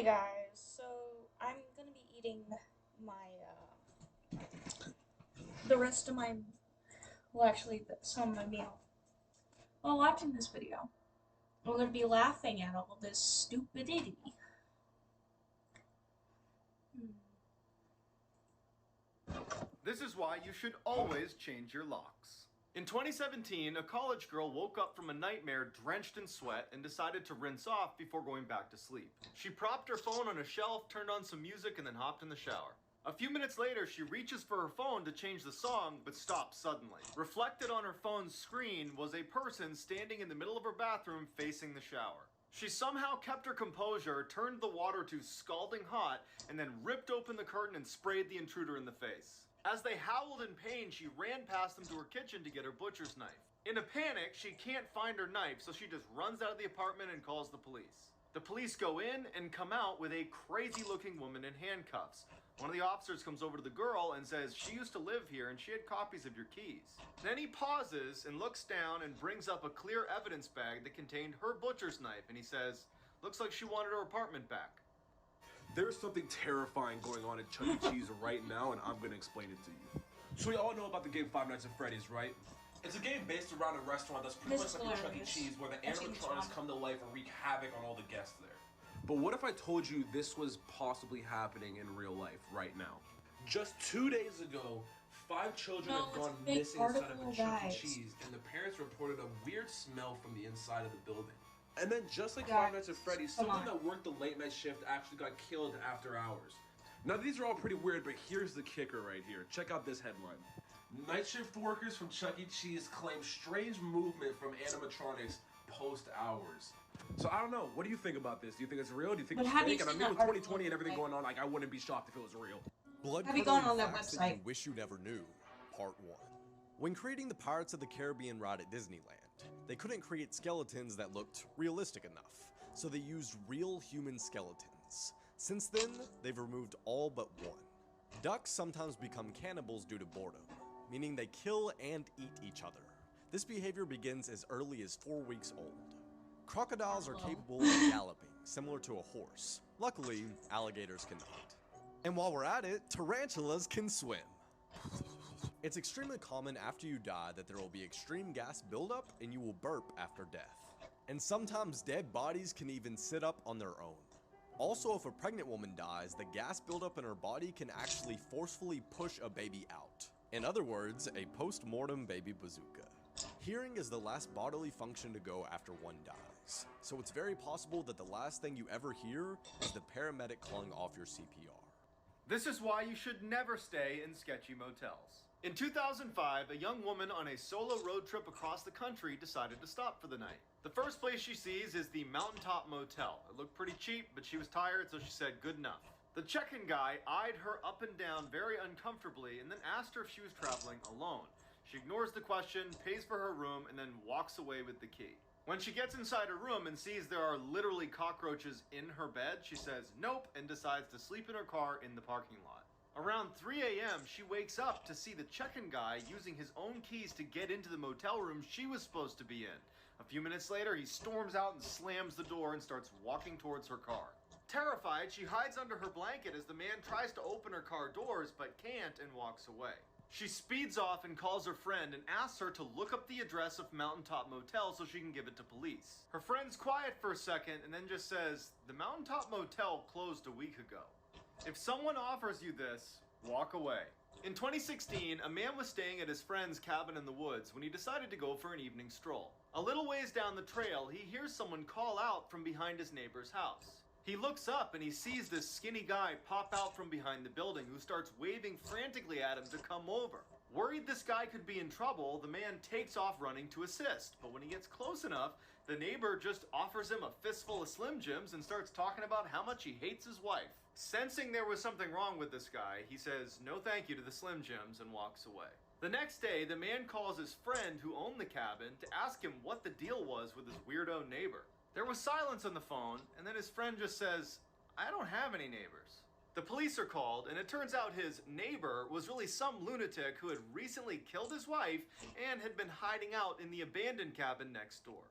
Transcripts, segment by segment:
Hey guys, so I'm gonna be eating my the rest of my well actually some of my meal while watching this video. I'm gonna be laughing at all this stupidity. Hmm. This is why you should always change your locks. In 2017, a college girl woke up from a nightmare drenched in sweat and decided to rinse off before going back to sleep. She propped her phone on a shelf, turned on some music, and then hopped in the shower. A few minutes later, she reaches for her phone to change the song, but stops suddenly. Reflected on her phone's screen was a person standing in the middle of her bathroom facing the shower. She somehow kept her composure, turned the water to scalding hot, and then ripped open the curtain and sprayed the intruder in the face. As they howled in pain, she ran past them to her kitchen to get her butcher's knife. In a panic, she can't find her knife, so she just runs out of the apartment and calls the police. The police go in and come out with a crazy-looking woman in handcuffs. One of the officers comes over to the girl and says she used to live here and she had copies of your keys. Then he pauses and looks down and brings up a clear evidence bag that contained her butcher's knife, and he says, "Looks like she wanted her apartment back." There's something terrifying going on at Chuck E. Cheese right now, and I'm gonna explain it to you. So we all know about the game Five Nights at Freddy's, right? It's a game based around a restaurant that's pretty This much is like a Chuck E. hilarious. Cheese, where the I've seen this one. animatronics come to life and wreak havoc on all the guests there. But what if I told you this was possibly happening in real life right now? Just 2 days ago, 5 children No, have it's gone a fake missing inside of a article, Chuck E. guys. Cheese, and the parents reported a weird smell from the inside of the building. And then just like Guys, Five Nights at Freddy's, come someone on. that worked the late night shift actually got killed after hours. Now these are all pretty weird, but here's the kicker right here. Check out this headline. Night shift workers from Chuck E. Cheese claim strange movement from animatronics post hours. So I don't know. What do you think about this? Do you think it's real? Do you think But it's have you fake? And I seen mean, that with article 2020 and everything like- going on, like I wouldn't be shocked if it was real. Blood Have you gone curdling on that facts that you website? wish you never knew, Part 1. When creating the Pirates of the Caribbean ride at Disneyland, they couldn't create skeletons that looked realistic enough, so they used real human skeletons. Since then, they've removed all but one. Ducks sometimes become cannibals due to boredom, meaning they kill and eat each other. This behavior begins as early as 4 weeks old. Crocodiles are capable of galloping, similar to a horse. Luckily, alligators cannot. And while we're at it, tarantulas can swim. It's extremely common after you die that there will be extreme gas buildup and you will burp after death. And sometimes dead bodies can even sit up on their own. Also, if a pregnant woman dies, the gas buildup in her body can actually forcefully push a baby out. In other words, a post-mortem baby bazooka. Hearing is the last bodily function to go after one dies, so it's very possible that the last thing you ever hear is the paramedic calling off your CPR. This is why you should never stay in sketchy motels. In 2005, a young woman on a solo road trip across the country decided to stop for the night. The first place she sees is the Mountaintop Motel. It looked pretty cheap, but she was tired, so she said good enough. The check-in guy eyed her up and down very uncomfortably and then asked her if she was traveling alone. She ignores the question, pays for her room, and then walks away with the key. When she gets inside her room and sees there are literally cockroaches in her bed, she says nope and decides to sleep in her car in the parking lot. Around 3 a.m., she wakes up to see the check-in guy using his own keys to get into the motel room she was supposed to be in. A few minutes later, he storms out and slams the door and starts walking towards her car. Terrified, she hides under her blanket as the man tries to open her car doors but can't and walks away. She speeds off and calls her friend and asks her to look up the address of Mountaintop Motel so she can give it to police. Her friend's quiet for a second and then just says, "The Mountaintop Motel closed a week ago. If someone offers you this, walk away." In 2016, a man was staying at his friend's cabin in the woods when he decided to go for an evening stroll. A little ways down the trail, he hears someone call out from behind his neighbor's house. He looks up and he sees this skinny guy pop out from behind the building who starts waving frantically at him to come over. Worried this guy could be in trouble, the man takes off running to assist, but when he gets close enough, the neighbor just offers him a fistful of Slim Jims and starts talking about how much he hates his wife. Sensing there was something wrong with this guy, he says no thank you to the Slim Jims and walks away. The next day, the man calls his friend who owned the cabin to ask him what the deal was with his weirdo neighbor. There was silence on the phone, and then his friend just says, "I don't have any neighbors." The police are called, and it turns out his neighbor was really some lunatic who had recently killed his wife and had been hiding out in the abandoned cabin next door.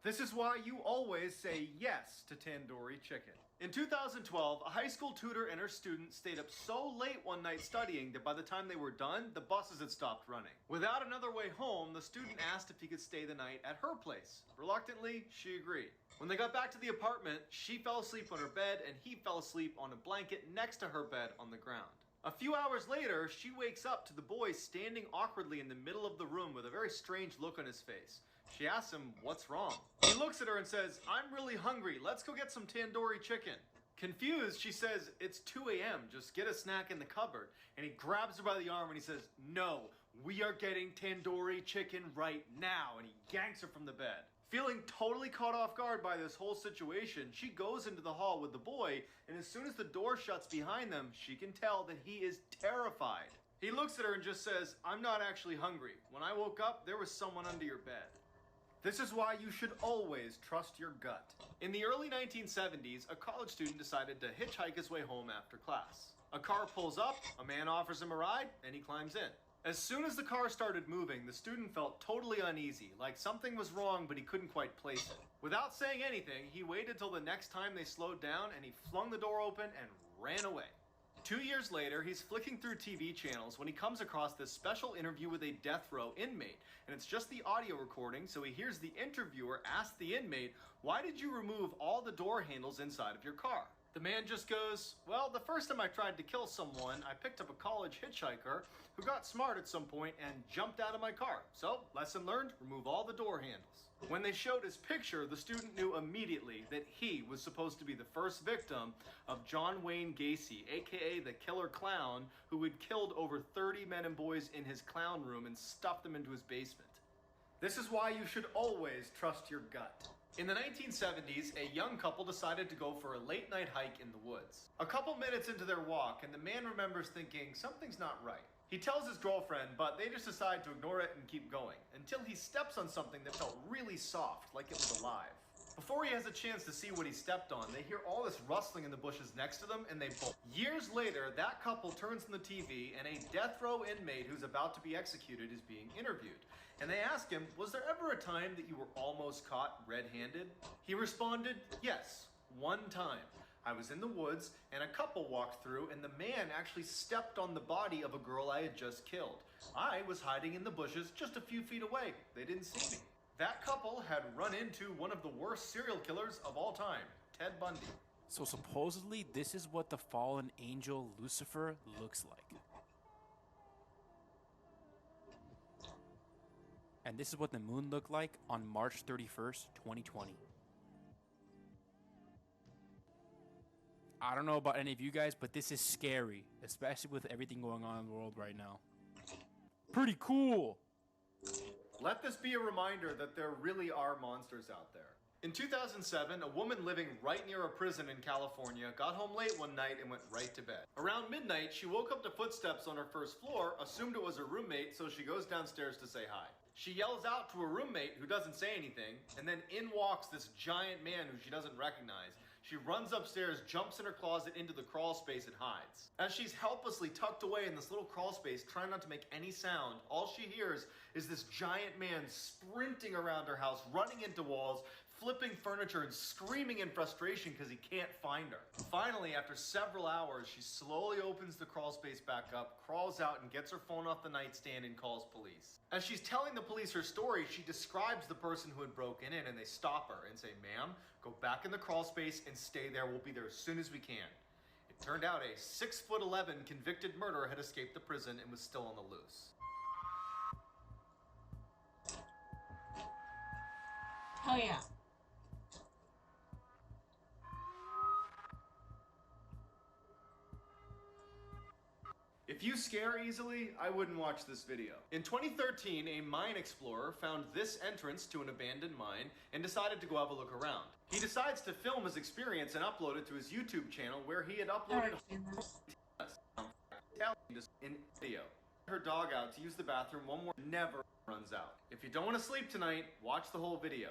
This is why you always say yes to tandoori chicken. In 2012, a high school tutor and her student stayed up so late one night studying that by the time they were done, the buses had stopped running. Without another way home, the student asked if he could stay the night at her place. Reluctantly, she agreed. When they got back to the apartment, she fell asleep on her bed and he fell asleep on a blanket next to her bed on the ground. A few hours later, she wakes up to the boy standing awkwardly in the middle of the room with a very strange look on his face. She asks him, "What's wrong?" He looks at her and says, "I'm really hungry. Let's go get some tandoori chicken." Confused, she says, "It's 2 a.m. Just get a snack in the cupboard." And he grabs her by the arm and he says, "No, we are getting tandoori chicken right now." And he yanks her from the bed. Feeling totally caught off guard by this whole situation, she goes into the hall with the boy, and as soon as the door shuts behind them, she can tell that he is terrified. He looks at her and just says, "I'm not actually hungry. When I woke up, there was someone under your bed." This is why you should always trust your gut. In the early 1970s, a college student decided to hitchhike his way home after class. A car pulls up, a man offers him a ride, and he climbs in. As soon as the car started moving, the student felt totally uneasy, like something was wrong but he couldn't quite place it. Without saying anything, he waited till the next time they slowed down and he flung the door open and ran away. 2 years later, he's flicking through TV channels when he comes across this special interview with a death row inmate. And it's just the audio recording, so he hears the interviewer ask the inmate, "Why did you remove all the door handles inside of your car?" The man just goes, "Well, the first time I tried to kill someone, I picked up a college hitchhiker who got smart at some point and jumped out of my car. So, lesson learned, remove all the door handles." When they showed his picture, the student knew immediately that he was supposed to be the first victim of John Wayne Gacy, aka the Killer Clown, who had killed over 30 men and boys in his clown room and stuffed them into his basement. This is why you should always trust your gut. In the 1970s, a young couple decided to go for a late night hike in the woods. A couple minutes into their walk, and the man remembers thinking something's not right. He tells his girlfriend, but they just decide to ignore it and keep going, until he steps on something that felt really soft, like it was alive. Before he has a chance to see what he stepped on, they hear all this rustling in the bushes next to them, and they bolt. Years later, that couple turns on the TV, and a death row inmate who's about to be executed is being interviewed. And they ask him, "Was there ever a time that you were almost caught red-handed?" He responded, "Yes, one time. I was in the woods, and a couple walked through, and the man actually stepped on the body of a girl I had just killed. I was hiding in the bushes just a few feet away. They didn't see me." That couple had run into one of the worst serial killers of all time, Ted Bundy. So supposedly, this is what the fallen angel Lucifer looks like. And this is what the moon looked like on March 31st, 2020. I don't know about any of you guys, but this is scary, especially with everything going on in the world right now. Pretty cool. Let this be a reminder that there really are monsters out there. In 2007, a woman living right near a prison in California got home late one night and went right to bed. Around midnight, she woke up to footsteps on her first floor, assumed it was her roommate, so she goes downstairs to say hi. She yells out to her roommate, who doesn't say anything, and then in walks this giant man who she doesn't recognize. She runs upstairs, jumps in her closet into the crawl space, and hides. As she's helplessly tucked away in this little crawl space, trying not to make any sound, all she hears is this giant man sprinting around her house, running into walls, flipping furniture, and screaming in frustration because he can't find her. Finally, after several hours, she slowly opens the crawl space back up, crawls out, and gets her phone off the nightstand and calls police. As she's telling the police her story, she describes the person who had broken in, and they stop her and say, "Ma'am, go back in the crawl space and stay there. We'll be there as soon as we can." It turned out a 6'11" convicted murderer had escaped the prison and was still on the loose. Oh yeah. If you scare easily, I wouldn't watch this video. In 2013, a mine explorer found this entrance to an abandoned mine and decided to go have a look around. He decides to film his experience and upload it to his YouTube channel, where he had uploaded in video. Her dog out to use the bathroom one more, never runs out. If you don't want to sleep tonight, watch the whole video.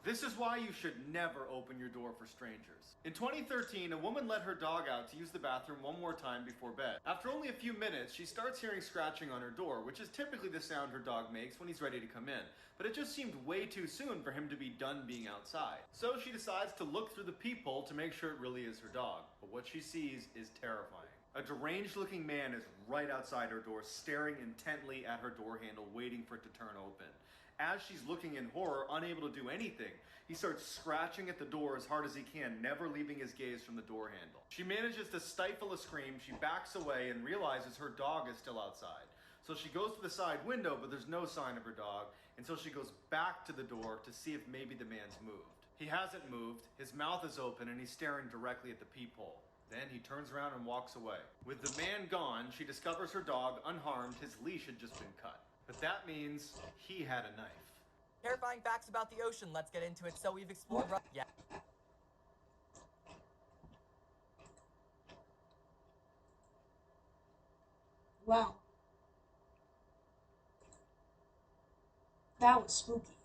This is why you should never open your door for strangers. In 2013, a woman let her dog out to use the bathroom one more time before bed. After only a few minutes, she starts hearing scratching on her door, which is typically the sound her dog makes when he's ready to come in. But it just seemed way too soon for him to be done being outside. So she decides to look through the peephole to make sure it really is her dog. But what she sees is terrifying. A deranged-looking man is right outside her door, staring intently at her door handle, waiting for it to turn open. As she's looking in horror, unable to do anything, he starts scratching at the door as hard as he can, never leaving his gaze from the door handle. She manages to stifle a scream, she backs away and realizes her dog is still outside. So she goes to the side window, but there's no sign of her dog, and so she goes back to the door to see if maybe the man's moved. He hasn't moved, his mouth is open, and he's staring directly at the peephole. Then he turns around and walks away. With the man gone, she discovers her dog unharmed, his leash had just been cut. But that means he had a knife. Terrifying facts about the ocean. Let's get into it. So we've explored. Yeah. Wow. That was spooky.